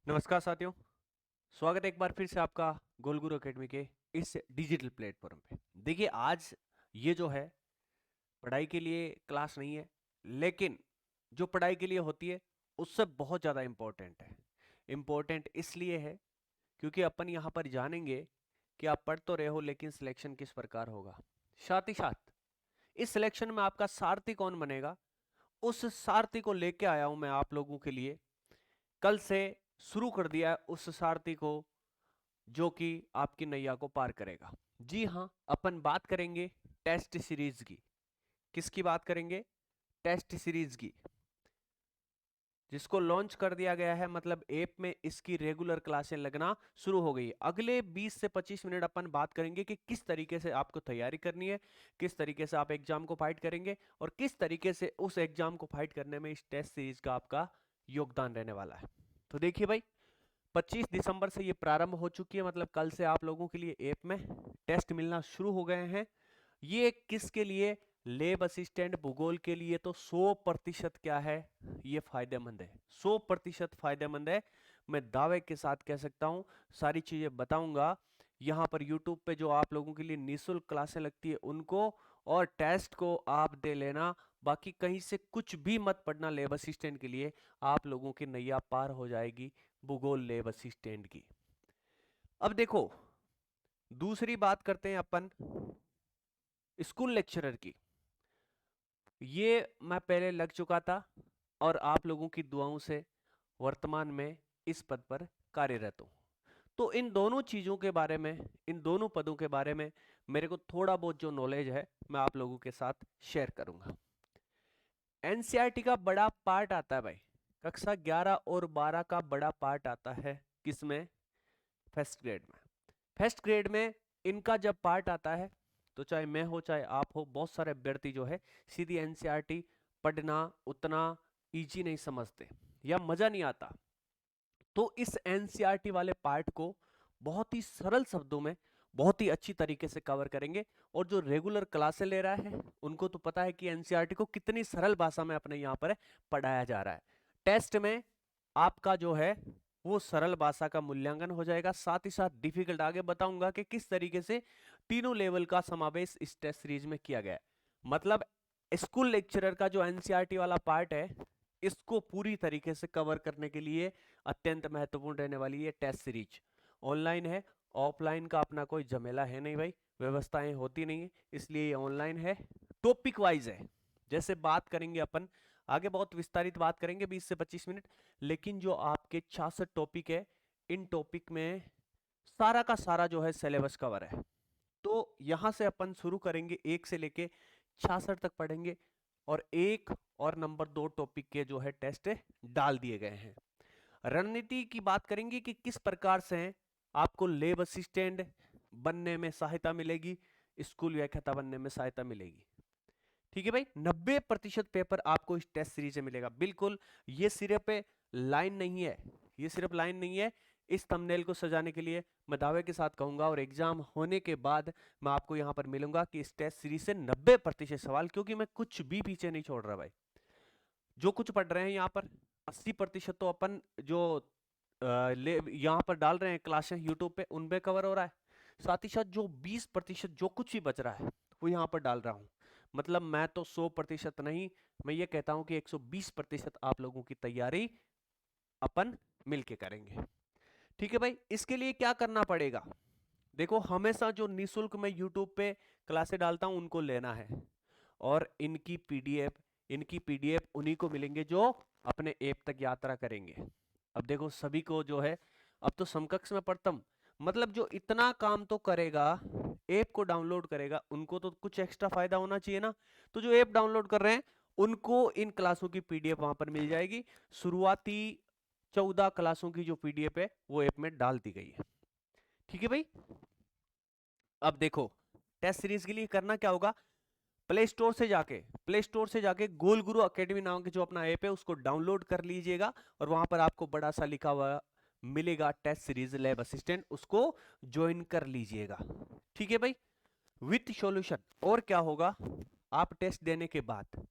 नमस्कार साथियों, स्वागत है एक बार फिर से आपका गोल गुरु एकेडमी के इस डिजिटल प्लेटफॉर्म पे। देखिए, आज ये जो है पढ़ाई के लिए क्लास नहीं है, लेकिन जो पढ़ाई के लिए होती है उससे बहुत ज़्यादा इम्पोर्टेंट है। इम्पोर्टेंट इसलिए है क्योंकि अपन यहाँ पर जानेंगे कि आप पढ़ तो रहे हो लेकिन सिलेक्शन किस प्रकार होगा। साथ ही साथ इस सिलेक्शन में आपका सारथी कौन बनेगा, उस सारथी को लेके आया हूं मैं आप लोगों के लिए। कल से शुरू कर दिया है उस सारथी को जो कि आपकी नैया को पार करेगा। जी हाँ, अपन बात करेंगे टेस्ट सीरीज की। किसकी बात करेंगे? टेस्ट सीरीज की, जिसको लॉन्च कर दिया गया है, मतलब ऐप में इसकी रेगुलर क्लासें लगना शुरू हो गई है। अगले 20 से 25 मिनट अपन बात करेंगे कि किस तरीके से आपको तैयारी करनी है, किस तरीके से आप एग्जाम को फाइट करेंगे और किस तरीके से उस एग्जाम को फाइट करने में इस टेस्ट सीरीज का आपका योगदान रहने वाला है। तो देखिए भाई, 25 दिसंबर से ये प्रारंभ हो चुकी है, मतलब कल से आप लोगों के लिए ऐप में टेस्ट मिलना शुरू हो गए हैं। ये किसके लिए? लेब असिस्टेंट भूगोल के लिए तो 100% क्या है, ये फायदेमंद है। 100% फायदेमंद है। मैं दावे के साथ कह सकता हूं, सारी चीजें बताऊंगा यहाँ पर यूट्यूब पे। जो आप लोगों के लिए निःशुल्क क्लासें लगती है उनको, और टेस्ट को आप दे लेना। बाकी कहीं से कुछ भी मत पढ़ना लेब असिस्टेंट के लिए, आप लोगों की नैया पार हो जाएगी भूगोल लेब असिस्टेंट की। अब देखो, दूसरी बात करते हैं अपन स्कूल लेक्चरर की। ये मैं पहले लग चुका था और आप लोगों की दुआओं से वर्तमान में इस पद पर कार्यरत हूं। तो इन दोनों चीजों के बारे में, इन दोनों पदों के बारे में मेरे को थोड़ा बहुत जो नॉलेज है मैं आप लोगों के साथ शेयर करूंगा। एनसीईआरटी का बड़ा पार्ट आता है भाई, कक्षा 11 और 12 का बड़ा पार्ट आता है किसमें? फर्स्ट ग्रेड में। फर्स्ट ग्रेड में इनका जब पार्ट आता है तो चाहे मैं हो चाहे आप हो, बहुत सारे अभ्यर्थी जो है सीधी एनसीईआरटी पढ़ना उतना इजी नहीं समझते या मजा नहीं आता। तो इस एनसीईआरटी वाले पार्ट को बहुत ही सरल शब्दों में बहुत ही अच्छी तरीके से कवर करेंगे। और जो रेगुलर क्लासें ले रहा है उनको तो पता है कि एनसीईआरटी को कितनी सरल भाषा में अपने यहाँ पर पढ़ाया जा रहा है। टेस्ट में आपका जो है वो सरल भाषा का मूल्यांकन हो जाएगा, साथ ही साथ डिफिकल्ट आगे बताऊंगा कि किस तरीके से तीनों लेवल का समावेश इस टेस्ट सीरीज में किया गया है। मतलब स्कूल लेक्चरर का जो एनसीईआरटी वाला पार्ट है, इसको पूरी तरीके से कवर करने के लिए अत्यंत महत्वपूर्ण रहने वाली है टेस्ट सीरीज। ऑनलाइन है, ऑफलाइन का अपना कोई झमेला है नहीं भाई, व्यवस्थाएं होती नहीं है, इसलिए ये ऑनलाइन है। टॉपिक वाइज है, जैसे बात करेंगे अपन आगे, बहुत विस्तारित बात करेंगे 20 से 25 मिनट। लेकिन जो आपके 66 टॉपिक है, इन टॉपिक में सारा का सारा जो है सिलेबस कवर है। तो यहां से अपन शुरू करेंगे, एक से लेके 66 तक पढ़ेंगे। और एक और नंबर 2 टॉपिक के जो है टेस्ट डाल दिए गए हैं। रणनीति की बात करेंगे कि किस प्रकार से आपको लेब असिस्टेंट बनने में सहायता मिलेगी, स्कूल व्याख्याता बनने में सहायता मिलेगी। ठीक है भाई, 90% पेपर आपको इस टेस्ट सीरीज से मिलेगा। बिल्कुल, ये सिर्फ लाइन नहीं है, ये सिर्फ लाइन नहीं है। इस थंबनेल को सजाने के लिए मैं दावे के साथ कहूंगा, और एग्जाम होने के बाद मैं आपको यहां पर मिलूंगा कि इस टेस्ट सीरीज से 90% सवाल, क्योंकि मैं कुछ भी पीछे नहीं छोड़ रहा भाई। जो कुछ पढ़ रहे हैं यहाँ पर 80% तो अपन जो यहाँ पर डाल रहे हैं क्लासें यूट्यूब पे, उन पे कवर हो रहा है। साथ ही साथ जो 20% जो कुछ भी बच रहा है वो यहाँ पर डाल रहा हूँ। मतलब मैं तो 100% नहीं, मैं ये कहता हूँ कि 120% आप लोगों की तैयारी अपन मिलके करेंगे। ठीक है भाई, इसके लिए क्या करना पड़ेगा? देखो, हमेशा जो निःशुल्क मैं यूट्यूब पे क्लासें डालता हूँ उनको लेना है, और इनकी पीडीएफ उन्हीं को मिलेंगे जो अपने ऐप तक यात्रा करेंगे। अब देखो, सभी को जो है, अब तो समकक्ष में पढ़तम, मतलब जो इतना काम तो करेगा, ऐप को डाउनलोड करेगा, उनको तो कुछ एक्स्ट्रा फायदा होना चाहिए ना। तो जो ऐप डाउनलोड कर रहे हैं उनको इन क्लासों की पीडीएफ वहां पर मिल जाएगी। शुरुआती 14 क्लासों की जो पीडीएफ है वो ऐप में डाल दी गई है। ठीक है भाई, अब देखो, टेस्ट सीरीज के लिए करना क्या होगा? प्ले स्टोर से जाके गोल गुरु अकेडमी नाम के जो अपना ऐप है उसको डाउनलोड कर लीजिएगा, और वहां पर आपको बड़ा सा लिखा हुआ मिलेगा टेस्ट सीरीज लैब असिस्टेंट, उसको ज्वाइन कर लीजिएगा। ठीक है भाई, विथ सॉल्यूशन। और क्या होगा, आप टेस्ट देने के बाद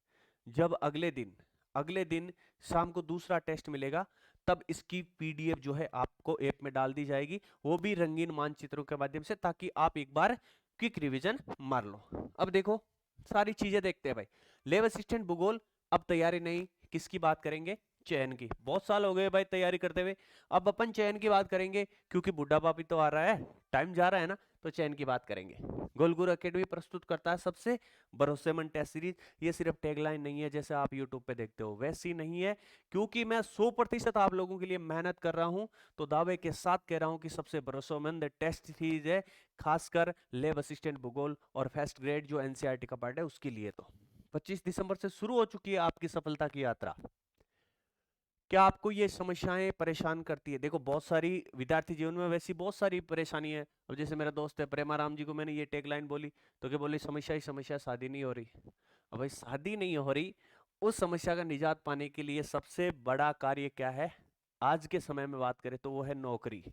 जब अगले दिन शाम को दूसरा टेस्ट मिलेगा, तब इसकी पीडीएफ जो है आपको ऐप में डाल दी जाएगी, वो भी रंगीन मानचित्रों के माध्यम से, ताकि आप एक बार क्विक रिवीजन मार लो। अब देखो सारी चीजें देखते हैं भाई। लैब असिस्टेंट भूगोल, अब तैयारी नहीं, किसकी बात करेंगे? चयन की। बहुत साल हो गए भाई तैयारी करते हुए, अब अपन चयन की बात करेंगे, क्योंकि बुढ़ापा भी तो आ रहा है, टाइम जा रहा है ना, तो चयन की बात करेंगे। गोलगुरु एकेडमी प्रस्तुत करता है सबसे भरोसेमंद टेस्ट सीरीज। ये सिर्फ टैगलाइन नहीं है जैसे आप यूट्यूब पे देखते हो, वैसी नहीं है, क्योंकि मैं 100% आप लोगों के लिए मेहनत कर रहा हूं, तो दावे के साथ कह रहा हूं कि सबसे भरोसेमंद टेस्ट सीरीज है, खासकर लैब असिस्टेंट भूगोल और फर्स्ट ग्रेड जो एनसीईआरटी का पार्ट है उसके लिए। तो 25 दिसंबर से शुरू हो चुकी है आपकी सफलता की यात्रा। क्या आपको ये समस्याएं परेशान करती है? देखो बहुत सारी विद्यार्थी जीवन में वैसी बहुत सारी परेशानी है। अब जैसे मेरा दोस्त है प्रेमाराम जी को मैंने ये टैगलाइन बोली तो क्या बोली, समस्या ही समस्या, शादी नहीं हो रही। अब भाई शादी नहीं हो रही, उस समस्या का निजात पाने के लिए सबसे बड़ा कार्य क्या है? आज के समय में बात करें तो वो है नौकरी,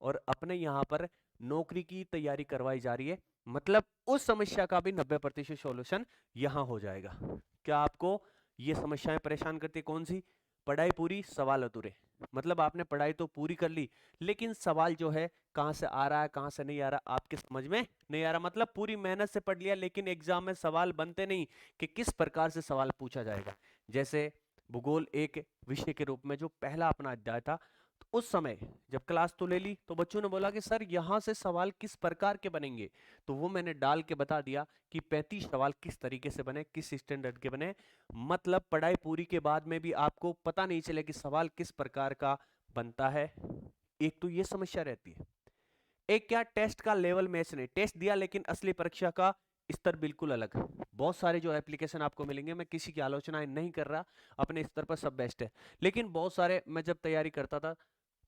और अपने यहाँ पर नौकरी की तैयारी करवाई जा रही है, मतलब उस समस्या का भी 90% सॉल्यूशन यहाँ हो जाएगा। क्या आपको ये समस्याएं परेशान करती है? कौन सी? पढ़ाई पूरी, सवाल अधूरे। मतलब आपने पढ़ाई तो पूरी कर ली, लेकिन सवाल जो है कहाँ से आ रहा है कहाँ से नहीं आ रहा आपके समझ में नहीं आ रहा। मतलब पूरी मेहनत से पढ़ लिया, लेकिन एग्जाम में सवाल बनते नहीं कि किस प्रकार से सवाल पूछा जाएगा। जैसे भूगोल एक विषय के रूप में जो पहला अपना अध्याय था, तो उस समय जब क्लास तो ले ली तो बच्चों ने बोला कि सर यहाँ से सवाल किस प्रकार के बनेंगे, तो वो मैंने डाल के बता दिया कि 35 सवाल किस तरीके से बने, किस स्टैंडर्ड के बने। मतलब पढ़ाई पूरी के बाद में भी आपको पता नहीं चले कि सवाल किस प्रकार का बनता है। एक तो ये समस्या रहती है। एक क्या, टेस्ट का लेवल मैच नहीं, टेस्ट दिया लेकिन असली परीक्षा का स्तर बिल्कुल अलग। बहुत सारे जो एप्लीकेशन आपको मिलेंगे, मैं किसी की आलोचना नहीं कर रहा, अपने स्तर पर सब बेस्ट है, लेकिन बहुत सारे मैं जब तैयारी करता था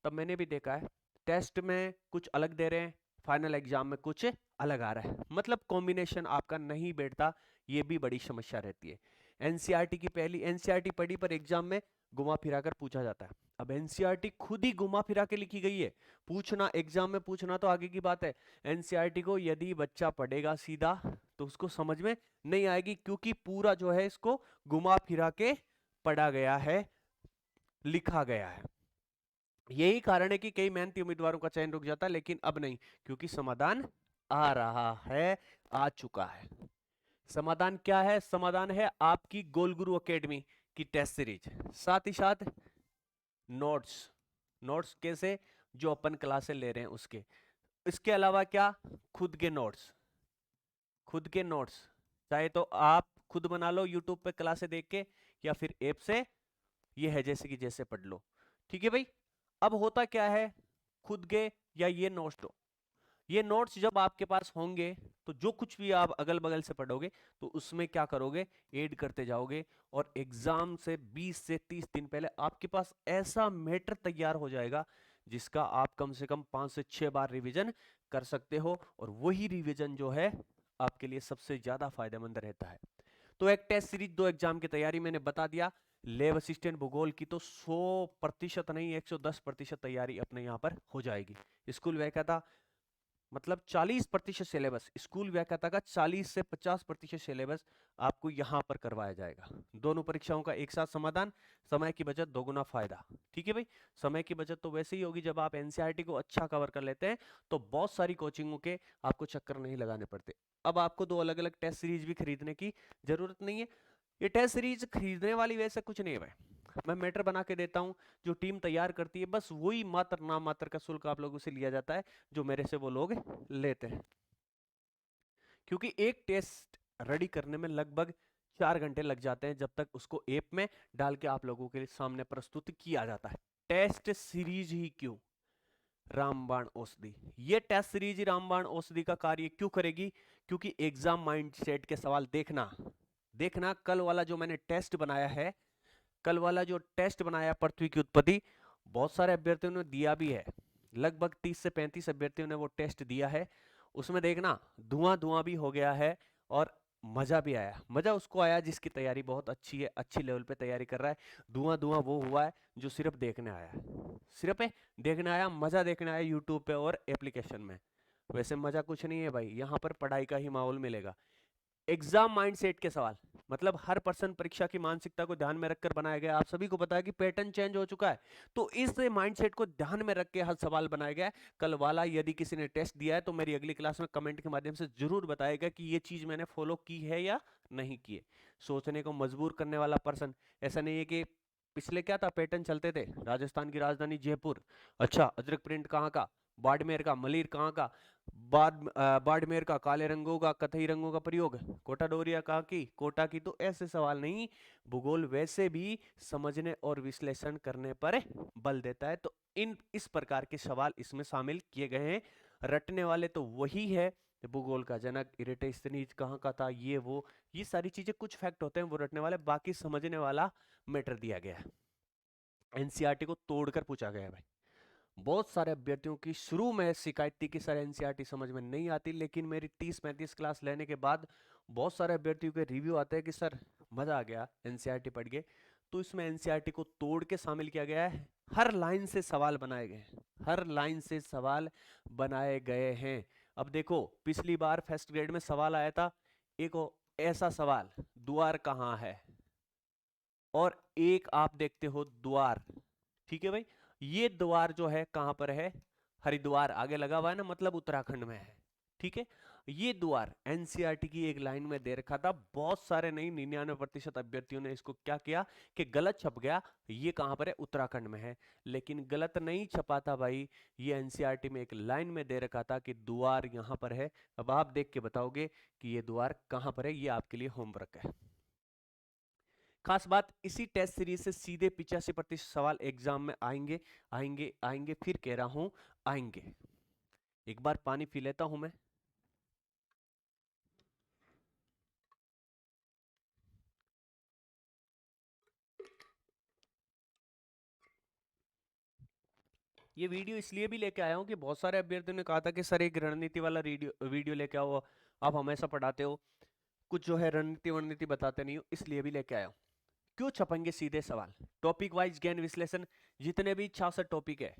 तब मैंने भी देखा है टेस्ट में कुछ अलग दे रहे हैं, फाइनल एग्जाम में कुछ अलग आ रहा है, मतलब कॉम्बिनेशन आपका नहीं बैठता। ये भी बड़ी समस्या रहती है। एनसीईआरटी की पहली एनसीईआरटी पढ़ी पर एग्जाम में घुमा फिरा कर पूछा जाता है। अब एनसीईआरटी खुद ही घुमा फिरा के लिखी गई है, पूछना एग्जाम में पूछना तो आगे की बात है। एनसीईआरटी को यदि बच्चा पढ़ेगा सीधा तो उसको समझ में नहीं आएगी, क्योंकि पूरा जो है इसको घुमा फिरा के पढ़ा गया है, लिखा गया है। यही कारण है कि कई मेहनती उम्मीदवारों का चयन रुक जाता है, लेकिन अब नहीं, क्योंकि समाधान आ रहा है, आ चुका है। समाधान क्या है? समाधान है आपकी गोलगुरु एकेडमी की टेस्ट सीरीज, साथ ही साथ नोट्स। नोट्स कैसे? जो अपन क्लासेस ले रहे हैं उसके। इसके अलावा क्या? खुद के नोट्स। खुद के नोट्स चाहे तो आप खुद बना लो यूट्यूब पे क्लासेस देख के, या फिर ऐप से, ये है जैसे कि जैसे पढ़ लो। ठीक है भाई। अब होता क्या है, खुद के या ये नोट्स दो, ये नोट्स जब आपके पास होंगे तो जो कुछ भी आप अगल बगल से पढ़ोगे तो उसमें क्या करोगे, ऐड करते जाओगे, और एग्जाम से 20 से 30 दिन पहले आपके पास ऐसा मैटर तैयार हो जाएगा जिसका आप कम से कम 5 से 6 बार रिवीजन कर सकते हो, और वही रिवीजन जो है आपके लिए सबसे ज्यादा फायदेमंद रहता है। तो एक टेस्ट सीरीज, 2 एग्जाम की तैयारी मैंने बता दिया। लैब असिस्टेंट भूगोल की तो 100% नहीं 110% तैयारी अपने यहाँ पर हो जाएगी। स्कूल व्याख्याता मतलब 40% सिलेबस, स्कूल व्याख्याता का 40 से 50% सिलेबस आपको यहाँ पर करवाया जाएगा। दोनों परीक्षाओं का एक साथ समाधान, समय की बचत, दोगुना फायदा। ठीक है भाई। समय की बचत तो वैसे ही होगी जब आप एनसीईआरटी को अच्छा कवर कर लेते हैं, तो बहुत सारी कोचिंगों के आपको चक्कर नहीं लगाने पड़ते। अब आपको 2 अलग अलग टेस्ट सीरीज भी खरीदने की जरूरत नहीं है। ये टेस्ट सीरीज खरीदने वाली वैसे कुछ नहीं है भाई, मैं मैटर बना के देता हूँ, जो टीम तैयार करती है बस वही मात्र नाम मात्र का शुल्क आप लोगों से लिया जाता है, जो मेरे से वो लोग लेते हैं। क्योंकि एक टेस्ट रेडी करने में लगभग 4 घंटे लग जाते हैं, जब तक उसको ऐप में डाल के आप लोगों के सामने प्रस्तुत किया जाता है। टेस्ट सीरीज ही क्यों? रामबाण औषधि। ये टेस्ट सीरीज रामबाण औषधि का कार्य क्यों करेगी? क्योंकि एग्जाम माइंडसेट के सवाल देखना, देखना कल वाला जो मैंने टेस्ट बनाया है, कल वाला जो टेस्ट बनाया पृथ्वी की उत्पत्ति, बहुत सारे अभ्यर्थियों ने दिया भी है, लगभग 30 से 35 अभ्यर्थियों ने वो टेस्ट दिया है। उसमें देखना धुआं धुआं भी हो गया है, और मजा भी आया। मजा उसको आया जिसकी तैयारी बहुत अच्छी है, अच्छी लेवल पे तैयारी कर रहा है। धुआं धुआं वो हुआ है जो सिर्फ देखने आया है, सिर्फ देखने आया, मजा देखने आया यूट्यूब पे और एप्लीकेशन में। वैसे मजा कुछ नहीं है भाई, यहाँ पर पढ़ाई का ही माहौल मिलेगा। एग्जाम माइंडसेट के सवाल, मतलब हर पर्सन परीक्षा की मानसिकता को ध्यान में रखकर बनाया गया। आप सभी को पता है कि पैटर्न चेंज हो चुका है, तो इस माइंडसेट को ध्यान में रख के हर सवाल बनाया गया है। कल वाला यदि किसी ने टेस्ट दिया है तो मेरी अगली क्लास में कमेंट के माध्यम से जरूर बताएगा कि ये चीज मैंने फॉलो की है या नहीं की है। सोचने को मजबूर करने वाला पर्सन, ऐसा नहीं है कि पिछले क्या था, पैटर्न चलते थे, राजस्थान की राजधानी जयपुर, अच्छा अजरक प्रिंट कहाँ का, बाड़मेर का, मलिर कहाँ का, बाड़मेर का, काले रंगों का, कथई रंगों का प्रयोग, कोटा डोरिया कहाँ की, कोटा की। तो ऐसे सवाल नहीं, भूगोल वैसे भी समझने और विश्लेषण करने पर बल देता है। तो इस प्रकार के सवाल इसमें शामिल किए गए हैं। रटने वाले तो वही है, भूगोल का जनक इरेटोस्थनीज कहाँ का था, ये सारी चीजें कुछ फैक्ट होते हैं वो रटने वाले, बाकी समझने वाला मैटर दिया गया है। एनसीईआरटी को तोड़कर पूछा गया है भाई। बहुत सारे अभ्यर्थियों की शुरू में शिकायत थी कि सर एनसीईआरटी समझ में नहीं आती, लेकिन मेरी 30-35 क्लास लेने के बाद बहुत सारे अभ्यर्थियों के रिव्यू आते हैं कि सर मजा आ गया एनसीईआरटी पढ़ के। तो इसमें एनसीईआरटी को तोड़ के शामिल किया गया है, हर लाइन से सवाल बनाए गए हैं, हर लाइन से सवाल बनाए गए हैं। अब देखो पिछली बार फर्स्ट ग्रेड में सवाल आया था, एक ऐसा सवाल, द्वार कहाँ है, और एक आप देखते हो द्वार, ठीक है भाई, ये द्वार जो है कहां पर है, हरिद्वार आगे लगा हुआ है ना, मतलब उत्तराखंड में है, ठीक है। ये द्वार एनसीईआरटी की एक लाइन में दे रखा था, बहुत सारे नहीं 99% अभ्यर्थियों ने इसको क्या किया कि गलत छप गया, ये कहां पर है, उत्तराखंड में है। लेकिन गलत नहीं छपा था भाई, ये एनसीईआरटी में एक लाइन में दे रखा था कि द्वार यहां पर है। अब आप देख के बताओगे कि ये द्वार कहां पर है, ये आपके लिए होमवर्क है। खास बात, इसी टेस्ट सीरीज से सीधे 85% सवाल एग्जाम में आएंगे आएंगे आएंगे, फिर कह रहा हूं आएंगे। एक बार पानी पी लेता हूं मैं। ये वीडियो इसलिए भी लेके आया हूं कि बहुत सारे अभ्यर्थियों ने कहा था कि सर एक रणनीति वाला वीडियो लेके आओ, आप हमेशा पढ़ाते हो, कुछ जो है रणनीति वरणनीति बताते नहीं हो, इसलिए भी लेके आया हूं। क्यों छपेंगे सीधे सवाल, टॉपिक वाइज गहन विश्लेषण, जितने भी 66 टॉपिक है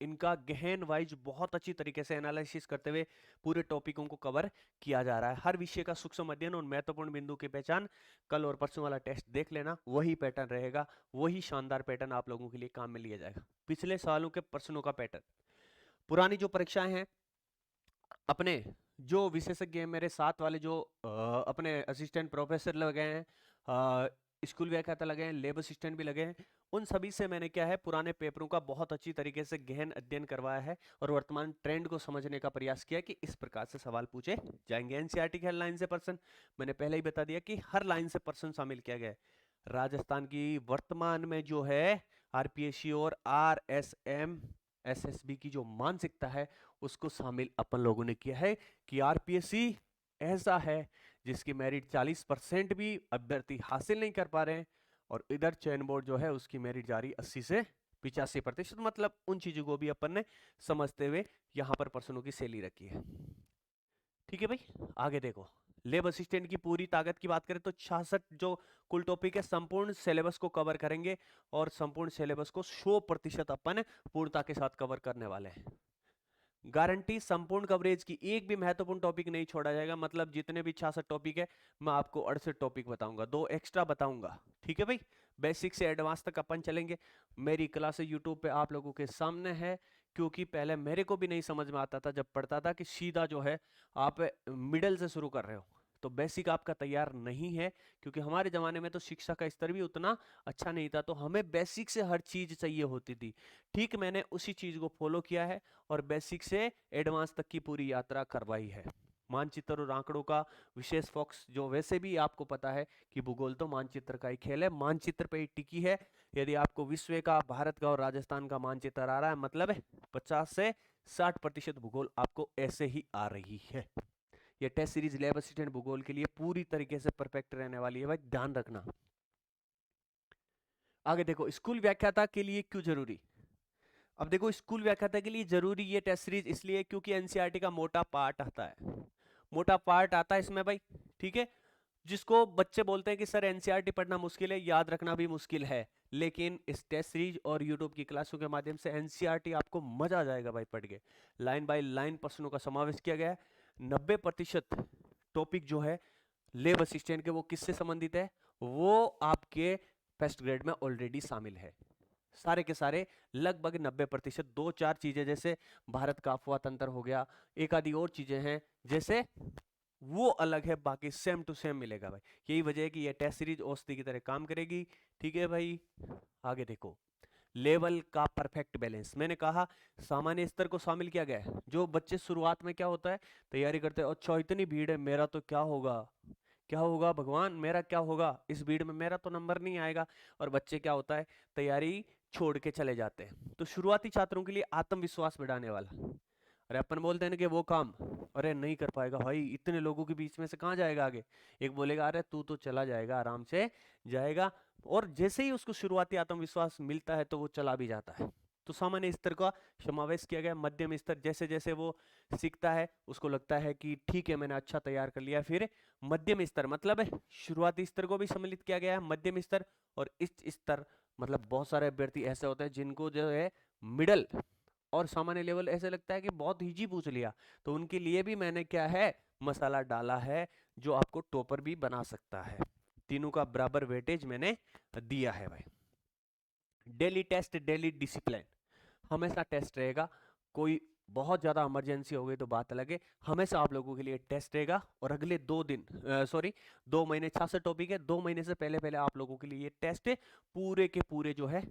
इनका गहन वाइज बहुत अच्छी तरीके से एनालिसिस करते हुए पूरे टॉपिकों को कवर किया जा रहा है। हर विषय का सूक्ष्म अध्ययन और महत्वपूर्ण बिंदु की पहचान, कल और परसों वाला टेस्ट देख लेना, वही पैटर्न रहेगा, वही शानदार पैटर्न आप लोगों के लिए काम में लिया जाएगा। पिछले सालों के प्रश्नों का पैटर्न, पुरानी जो परीक्षाएं हैं, अपने जो विशेषज्ञ हैं मेरे साथ वाले, जो अपने असिस्टेंट प्रोफेसर लगे हैं, स्कूल व्याख्याता लगे हैं, लेब असिस्टेंट भी लगे हैं, उन सभी से मैंने क्या है पुराने पेपरों का बहुत अच्छी तरीके से गहन अध्ययन करवाया है और वर्तमान ट्रेंड को समझने का प्रयास किया कि इस प्रकार से सवाल पूछे जाएंगे। एनसीईआरटी की हर लाइन से पर्सन, मैंने पहले ही बता दिया कि हर लाइन से पर्सन शामिल किया गया है। राजस्थान की वर्तमान में जो है आरपीएससी और आरएसएम एसएसबी की जो मानसिकता है उसको शामिल अपन लोगों ने किया है कि आरपीएससी ऐसा है जिसकी मेरिट 40% भी अभ्यर्थी हासिल नहीं कर पा रहे हैं, और इधर चयन बोर्ड जो है उसकी मेरिट जारी 80 से 85%, मतलब उन चीजों को भी अपन ने समझते हुए यहां पर पर्सनों की सैली रखी है। ठीक है भाई, आगे देखो, लेब असिस्टेंट की पूरी ताकत की बात करें तो 66 जो कुल टॉपिक है संपूर्ण सिलेबस को कवर करेंगे, और संपूर्ण सिलेबस को 100% अपन पूर्णता के साथ कवर करने वाले हैं। गारंटी संपूर्ण कवरेज की, एक भी महत्वपूर्ण टॉपिक नहीं छोड़ा जाएगा, मतलब जितने भी 66 टॉपिक है मैं आपको 68 टॉपिक बताऊंगा, 2 एक्स्ट्रा बताऊंगा। ठीक है भाई, बेसिक से एडवांस तक अपन चलेंगे। मेरी क्लास यूट्यूब पे आप लोगों के सामने है, क्योंकि पहले मेरे को भी नहीं समझ में आता था जब पढ़ता था कि सीधा जो है आप मिडल से शुरू कर रहे हो, तो बेसिक आपका तैयार नहीं है, क्योंकि हमारे जमाने में तो शिक्षा का स्तर भी उतना अच्छा नहीं था, तो हमें बेसिक से हर चीज चाहिए होती थी। ठीक, मैंने उसी चीज को फॉलो किया है और बेसिक से एडवांस तक की पूरी यात्रा करवाई है। मानचित्र और आंकड़ों का विशेष फोकस, जो वैसे भी आपको पता है कि भूगोल तो मानचित्र का ही खेल है, मानचित्र पे ही टिकी है। यदि आपको विश्व का, भारत का और राजस्थान का मानचित्र आ रहा है, मतलब 50 से 60% भूगोल आपको ऐसे ही आ रही है। ये टेस्ट सीरीज लैब असिस्टेंट भूगोल के लिए पूरी तरीके से परफेक्ट रहने वाली है भाई, ध्यान रखना। आगे देखो, स्कूल व्याख्याता के लिए क्यों जरूरी। अब देखो, स्कूल व्याख्याता के लिए जरूरी ये टेस्ट सीरीज इसलिए क्योंकि एनसीईआरटी का मोटा पार्ट आता है, मोटा पार्ट आता है इसमें भाई। ठीक है, जिसको बच्चे बोलते हैं कि सर एनसीईआरटी पढ़ना मुश्किल है, याद रखना भी मुश्किल है, लेकिन इस टेस्ट सीरीज और यूट्यूब की क्लासों के माध्यम से एनसीईआरटी आपको मजा आ जाएगा भाई पढ़ के। लाइन बाय लाइन प्रश्नों का समावेश किया गया है, 90% टॉपिक जो है लेब असिस्टेंट के वो किससे संबंधित है, वो आपके फर्स्ट ग्रेड में ऑलरेडी शामिल है। सारे के सारे लगभग 90%। दो चार चीजें जैसे भारत का अफवाह तंत्र हो गया, एक आदि और चीजें हैं जैसे, वो अलग है, बाकी सेम टू सेम मिलेगा भाई। यही वजह है कि ये टेस्ट सीरीज औषधि की तरह काम करेगी। ठीक है भाई, आगे देखो। लेवल का परफेक्ट बैलेंस, मैंने कहा सामान्य स्तर को शामिल किया गया है। जो बच्चे शुरुआत में क्या होता है, तैयारी करते हैं, अच्छा इतनी भीड़ है, मेरा तो क्या होगा, क्या होगा भगवान, मेरा क्या होगा, इस भीड़ में मेरा तो नंबर नहीं आएगा। और बच्चे क्या होता है, तैयारी छोड़ के चले जाते हैं। तो शुरुआती छात्रों के लिए आत्मविश्वास बढ़ाने वाला, अरे अपन बोलते हैं ना कि वो काम, अरे नहीं कर पाएगा भाई, इतने लोगों के बीच में से कहाँ जाएगा आगे। एक बोलेगा अरे तू तो चला जाएगा, आराम से जाएगा। और जैसे ही उसको शुरुआती आत्मविश्वास मिलता है तो वो चला भी जाता है। तो सामान्य स्तर का समावेश किया गया। मध्यम स्तर, जैसे जैसे वो सीखता है उसको लगता है कि ठीक है मैंने अच्छा तैयार कर लिया। फिर मध्यम स्तर मतलब शुरुआती स्तर को भी सम्मिलित किया गया है, मध्यम स्तर और इस स्तर, मतलब बहुत सारे अभ्यर्थी ऐसे होते हैं जिनको जो है मिडल और सामान्य लेवल ऐसे लगता है कि बहुत इजी पूछ लिया, तो उनके लिए भी मैंने क्या है मसाला डाला है, जो आपको टॉपर भी बना सकता है। तीनों का बराबर वेटेज मैंने दिया है भाई। डेली टेस्ट, डेली डिसिप्लिन, हमेशा टेस्ट रहेगा। कोई बहुत ज्यादा इमरजेंसी हो गई तो बात अलग है, हमेशा आप लोगों के लिए टेस्ट रहेगा। और अगले 2 दिन, सॉरी 2 महीने, 66 टॉपिक है, 2 महीने से पहले पहले आप लोगों के लिए ये टेस्ट पूरे के पूरे जो है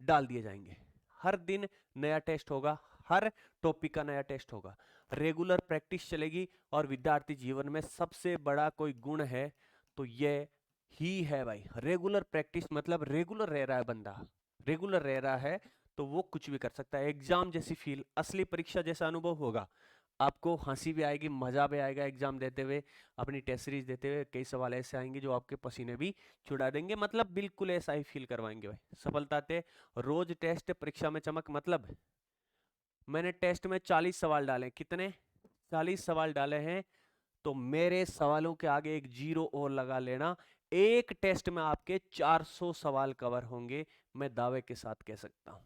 डाल दिए जाएंगे। हर दिन नया टेस्ट होगा, हर टॉपिक का नया टेस्ट होगा, रेगुलर प्रैक्टिस चलेगी। और विद्यार्थी जीवन में सबसे बड़ा कोई गुण है तो ये ही है भाई, रेगुलर प्रैक्टिस। मतलब रेगुलर रह रहा है बंदा, रेगुलर रह रहा है तो वो कुछ भी कर सकता है। एग्जाम जैसी फील, असली परीक्षा जैसा अनुभव होगा। आपको हंसी भी आएगी, मजा भी आएगा एग्जाम देते हुए, अपनी टेस्ट सीरीज देते हुए। कई सवाल ऐसे आएंगे जो आपके पसीने भी छुड़ा देंगे, मतलब बिल्कुल ऐसा ही फील करवाएंगे भाई। सफलता थे रोज टेस्ट, परीक्षा में चमक। मतलब मैंने टेस्ट में 40 सवाल डाले, कितने 40 सवाल डाले हैं, तो मेरे सवालों के आगे एक जीरो और लगा लेना। एक टेस्ट में आपके 400 सवाल कवर होंगे, मैं दावे के साथ कह सकता हूं।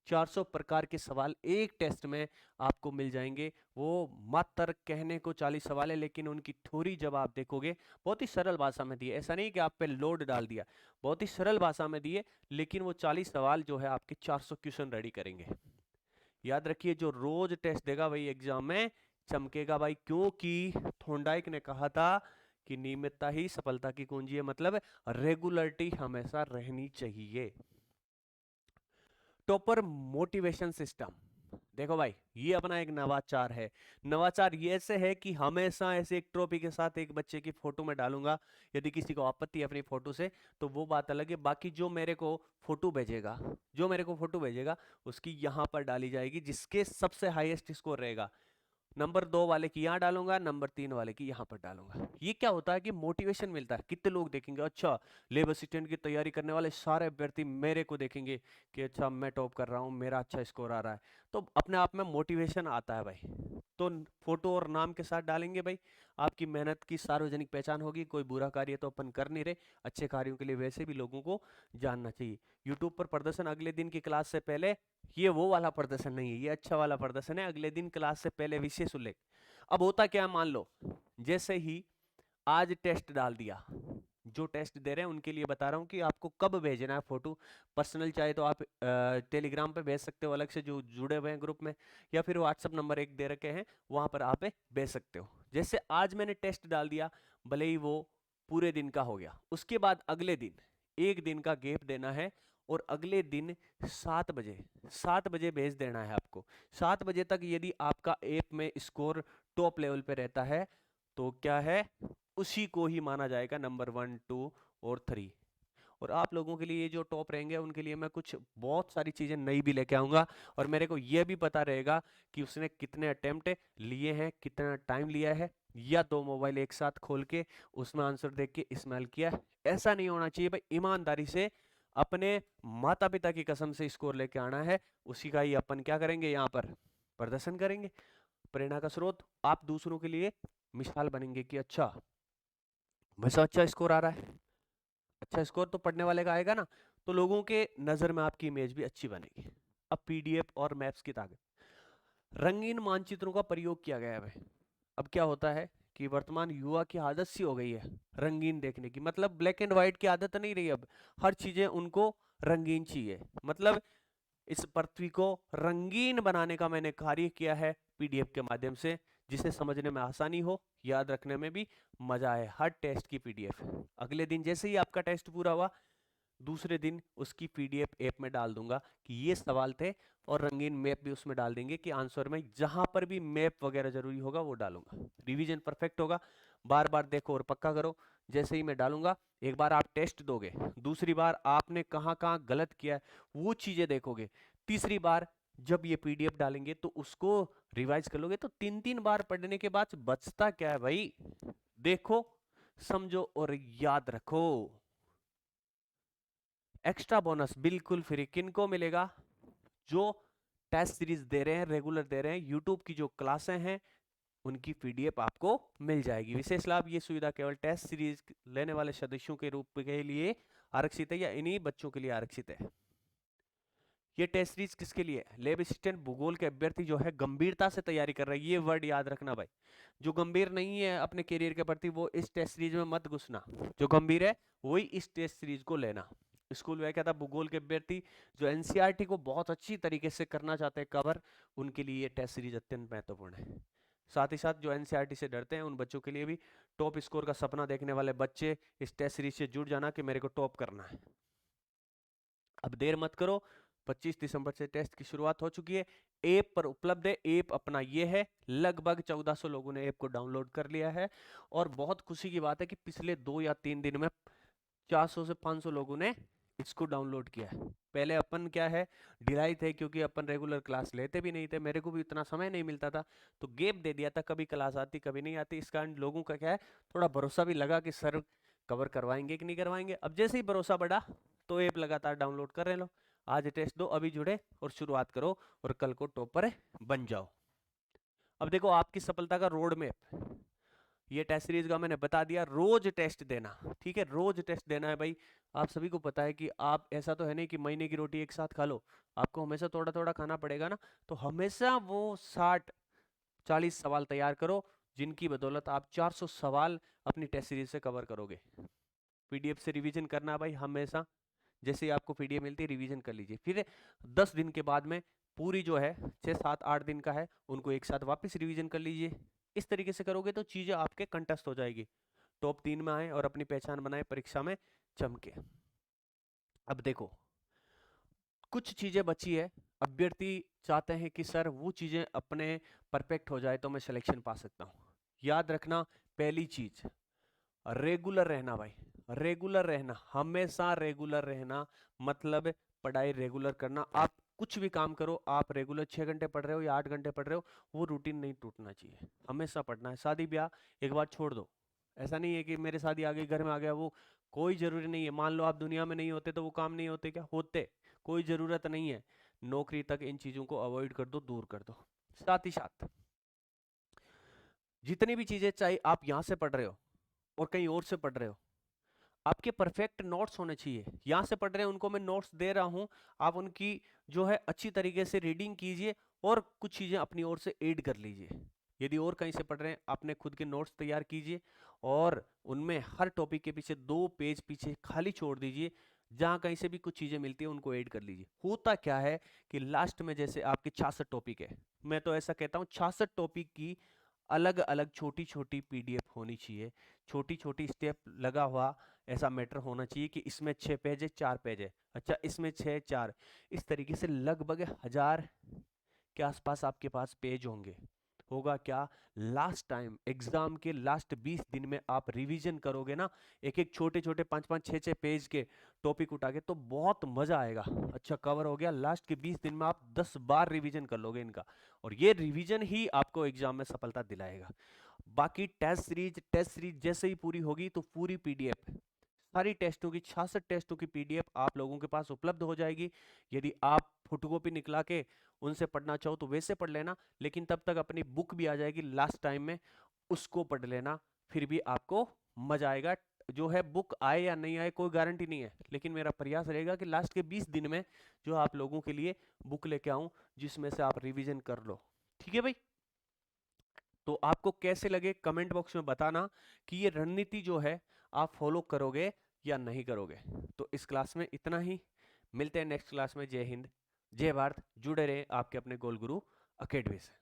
400 प्रकार के सवाल एक टेस्ट में आपको मिल जाएंगे। वो मात्र कहने को 40 सवाल है, लेकिन उनकी थ्योरी जब आप देखोगे बहुत ही सरल भाषा में दिए। ऐसा नहीं कि आप पे लोड डाल दिया, बहुत ही सरल भाषा में दिए, लेकिन वो 40 सवाल जो है आपके 400 क्वेश्चन रेडी करेंगे। याद रखिए, जो रोज टेस्ट देगा वही एग्जाम में चमकेगा भाई, क्योंकि थॉर्नडाइक ने कहा था कि नियमितता ही सफलता की कुंजी है। मतलब रेगुलरिटी हमेशा रहनी चाहिए। टॉपर मोटिवेशन सिस्टम, देखो भाई ये अपना एक नवाचार है। नवाचार ये ऐसे है कि हमेशा ऐसे एक ट्रॉफी के साथ एक बच्चे की फोटो में डालूंगा। यदि किसी को आपत्ति है अपनी फोटो से तो वो बात अलग है, बाकी जो मेरे को फोटो भेजेगा, जो मेरे को फोटो भेजेगा उसकी यहां पर डाली जाएगी, जिसके सबसे हाईएस्ट स्कोर रहेगा। नंबर 2 वाले की यहाँ डालूंगा, नंबर 3 वाले की यहाँ पर डालूंगा। ये क्या होता है कि मोटिवेशन मिलता है। कितने लोग देखेंगे, अच्छा लेब असिस्टेंट की तैयारी करने वाले सारे अभ्यर्थी मेरे को देखेंगे कि अच्छा मैं टॉप कर रहा हूँ, मेरा अच्छा स्कोर आ रहा है, तो अपने आप में मोटिवेशन आता है भाई। तो फोटो और नाम के साथ डालेंगे भाई, आपकी मेहनत की सार्वजनिक पहचान होगी। कोई बुरा कार्य तो अपन कर नहीं रहे, अच्छे कार्यों के लिए वैसे भी लोगों को जानना चाहिए। यूट्यूब पर प्रदर्शन अगले दिन की क्लास से पहले, ये वो वाला प्रदर्शन नहीं है, ये अच्छा वाला प्रदर्शन है। अगले दिन क्लास से पहले विशेष उल्लेख। अब होता क्या, मान लो जैसे ही आज टेस्ट डाल दिया, जो टेस्ट दे रहे हैं उनके लिए बता रहा हूं कि आपको कब भेजना है फोटो। पर्सनल चाहे तो आप टेलीग्राम पे भेज सकते हो अलग से, जो जुड़े हुए हैं ग्रुप में, या फिर व्हाट्सएप नंबर एक दे रखे हैं वहां पर आप भेज सकते हो। जैसे आज मैंने टेस्ट डाल दिया, भले ही वो पूरे दिन का हो गया, उसके बाद अगले दिन एक दिन का गैप देना है, और अगले दिन 7 बजे, 7 बजे भेज देना है आपको। 7 बजे तक यदि आपका ऐप में स्कोर टॉप लेवल पे रहता है तो क्या है, उसी को ही माना जाएगा नंबर 1, 2 और 3। और आप लोगों के लिए जो टॉप रहेंगे उनके लिए मैं कुछ बहुत सारी चीजें नई भी लेके आऊंगा, और मेरे को यह भी पता रहेगा कि उसने कितने अटेम्प्ट लिए हैं, कितना टाइम लिया है, या 2 मोबाइल एक साथ खोल के उसमें आंसर देख के इस्तेमाल किया। ऐसा नहीं होना चाहिए भाई, ईमानदारी से अपने माता पिता की कसम से स्कोर लेके आना है, उसी का ही अपन क्या करेंगे यहाँ पर प्रदर्शन करेंगे। प्रेरणा का स्रोत, आप दूसरों के लिए मिसाल बनेंगे कि अच्छा वैसा अच्छा स्कोर आ रहा है, अच्छा स्कोर तो पढ़ने वाले का आएगा ना, तो लोगों के नजर में आपकी इमेज भी अच्छी बनेगी। अब पीडीएफ और मैप्स की ताकत, रंगीन मानचित्रों का प्रयोग किया गया है। अब क्या होता है कि वर्तमान युवा की आदत सी हो गई है रंगीन देखने की, मतलब ब्लैक एंड व्हाइट की आदत नहीं रही, अब हर चीजें उनको रंगीन चाहिए। मतलब इस पृथ्वी को रंगीन बनाने का मैंने कार्य किया है पीडीएफ के माध्यम से, जिसे समझने में आसानी हो, याद रखने में भी मजा आए। हर टेस्ट की पीडीएफ अगले दिन जैसे ही आपका टेस्ट पूरा हुआ, दूसरे दिन उसकी पीडीएफ ऐप में डाल दूंगा कि ये सवाल थे, और रंगीन मैप भी उसमें डाल देंगे कि आंसर में जहां पर भी मैप वगैरह जरूरी होगा वो डालूंगा। रिवीजन परफेक्ट होगा, बार बार देखो और पक्का करो। जैसे ही मैं डालूंगा, एक बार आप टेस्ट दोगे, दूसरी बार आपने कहाँ कहाँ गलत किया है वो चीजें देखोगे, तीसरी बार जब ये पीडीएफ डालेंगे तो उसको रिवाइज कर लोगे। तो 3-3 बार पढ़ने के बाद बचता क्या है भाई? देखो, समझो और याद रखो। एक्स्ट्रा बोनस बिल्कुल फ्री किनको मिलेगा? जो टेस्ट सीरीज दे रहे हैं, रेगुलर दे रहे हैं, यूट्यूब की जो क्लासें हैं उनकी पीडीएफ आपको मिल जाएगी। विशेष लाभ, ये सुविधा केवल टेस्ट सीरीज लेने वाले सदस्यों के रूप के लिए आरक्षित है या इन्हीं बच्चों के लिए आरक्षित है। ये टेस्ट सीरीज किसके लिए? लैब असिस्टेंट भूगोल के अभ्यर्थी जो है गंभीरता से तैयारी कर रहे हैं, ये वर्ड याद रखना भाई। जो गंभीर नहीं है अपने करियर के प्रति, वो इस टेस्ट सीरीज में मत घुसना। जो गंभीर है वही इस टेस्ट सीरीज को लेना। स्कूल में क्या था, भूगोल के अभ्यर्थी जो एनसीईआरटी को बहुत अच्छी तरीके से करना चाहते हैं कवर, उनके लिए ये टेस्ट सीरीज अत्यंत महत्वपूर्ण है। साथ ही साथ जो एनसीईआरटी से डरते हैं उन बच्चों के लिए भी, टॉप स्कोर का सपना देखने वाले बच्चे इस टेस्ट सीरीज से जुड़ जाना कि मेरे को टॉप करना है। अब देर मत करो, 25 दिसंबर से टेस्ट की शुरुआत हो चुकी है। ऐप पर उपलब्ध है, ऐप अपना ये है। लगभग 1400 लोगों ने ऐप को डाउनलोड कर लिया है, और बहुत खुशी की बात है कि पिछले 2 या 3 दिन में 400 से 500 लोगों ने इसको डाउनलोड किया है। पहले अपन क्या है, ढिलाई थे, क्योंकि अपन रेगुलर क्लास लेते भी नहीं थे, मेरे को भी इतना समय नहीं मिलता था, तो गैप दे दिया था, कभी क्लास आती कभी नहीं आती। इस कारण लोगों का क्या है, थोड़ा भरोसा भी लगा कि सर कवर करवाएंगे कि नहीं करवाएंगे। अब जैसे ही भरोसा बढ़ा तो ऐप लगातार डाउनलोड कर रहे लो। आज टेस्ट दो, अभी जुड़े और शुरुआत करो, और कल को टॉपर बन जाओ। अब देखो आपकी सफलता का रोड मैप, ये टेस्ट सीरीज का मैंने बता दिया। रोज टेस्ट देना, ठीक है, रोज टेस्ट देना है भाई। आप सभी को पता है कि आप, ऐसा तो है नहीं कि महीने की रोटी एक साथ खा लो, आपको हमेशा थोड़ा थोड़ा खाना पड़ेगा ना। तो हमेशा वो 60-40 सवाल तैयार करो, जिनकी बदौलत आप 400 सवाल अपनी टेस्ट सीरीज से कवर करोगे। पीडीएफ से रिवीजन करना भाई हमेशा, जैसे ही आपको पीडीएफ मिलती है रिवीजन कर लीजिए। फिर 10 दिन के बाद में पूरी जो है 6-7-8 दिन का है, उनको एक साथ वापस रिवीजन कर लीजिए। इस तरीके से करोगे तो चीजें आपके कंटेस्ट हो जाएगी, टॉप 3 में आए और अपनी पहचान बनाए, परीक्षा में चमके। अब देखो, कुछ चीजें बची है, अभ्यर्थी चाहते हैं कि सर वो चीजें अपने परफेक्ट हो जाए तो मैं सिलेक्शन पा सकता हूँ। याद रखना, पहली चीज रेगुलर रहना भाई, रेगुलर रहना, हमेशा रेगुलर रहना। मतलब पढ़ाई रेगुलर करना। आप कुछ भी काम करो, आप रेगुलर 6 घंटे पढ़ रहे हो या 8 घंटे पढ़ रहे हो, वो रूटीन नहीं टूटना चाहिए, हमेशा पढ़ना है। शादी ब्याह एक बार छोड़ दो, ऐसा नहीं है कि मेरे शादी आ गई, घर में आ गया, वो कोई जरूरी नहीं है। मान लो आप दुनिया में नहीं होते तो वो काम नहीं होते क्या? होते, कोई जरूरत नहीं है। नौकरी तक इन चीजों को अवॉइड कर दो, दूर कर दो। साथ ही साथ जितनी भी चीजें, चाहे आप यहाँ से पढ़ रहे हो और कहीं और से पढ़ रहे हो, आपके परफेक्ट नोट्स होने चाहिए। यहाँ से पढ़ रहे हैं उनको मैं नोट्स दे रहा हूँ, आप उनकी जो है अच्छी तरीके से रीडिंग कीजिए और कुछ चीजें अपनी ओर से ऐड कर लीजिए। यदि और कहीं से पढ़ रहे हैं, अपने खुद के नोट्स तैयार कीजिए और उनमें हर टॉपिक के पीछे 2 पेज पीछे खाली छोड़ दीजिए। जहां कहीं से भी कुछ चीजें मिलती है उनको ऐड कर लीजिए। होता क्या है कि लास्ट में जैसे आपके 66 टॉपिक है, मैं तो ऐसा कहता हूँ 66 टॉपिक की अलग अलग छोटी छोटी पीडीएफ होनी चाहिए, छोटी छोटी स्टेप लगा हुआ ऐसा मैटर होना चाहिए कि इसमें 6 पेज है, 4 पेज है, अच्छा इसमें 6 4, इस तरीके से लगभग 1000 के आसपास आपके पास पेज होंगे। होगा क्या, लास्ट टाइम एग्जाम के लास्ट 20 दिन में आप रिवीजन करोगे ना, एक एक छोटे छोटे 5-5 6-6 पेज के टॉपिक उठा के, तो बहुत मजा आएगा। अच्छा कवर हो गया, लास्ट के 20 दिन में आप 10 बार रिवीजन कर लोगे इनका, और ये रिवीजन ही आपको एग्जाम में सफलता दिलाएगा। बाकी टेस्ट सीरीज जैसे ही पूरी होगी तो पूरी पीडीएफ, सारी टेस्टों की 66 टेस्टों की पीडीएफ आप लोगों के पास उपलब्ध हो जाएगी। यदि आप फोटोकॉपी निकला के उनसे पढ़ना चाहो तो वैसे पढ़ लेना, लेकिन तब तक अपनी बुक भी आ जाएगी लास्ट टाइम में, उसको पढ़ लेना, फिर भी आपको मजा आएगा। जो है बुक आए या नहीं आए कोई गारंटी नहीं है, लेकिन मेरा प्रयास रहेगा कि लास्ट के 20 दिन में जो आप लोगों के लिए बुक लेके आऊं, जिसमें से आप रिवीजन कर लो। ठीक है भाई? तो आपको कैसे लगे कमेंट बॉक्स में बताना कि ये रणनीति जो है आप फॉलो करोगे या नहीं करोगे। तो इस क्लास में इतना ही, मिलते हैं नेक्स्ट क्लास में। जय हिंद, जय भारत। जुड़े रहे आपके अपने गोल गुरु अकेडमी से।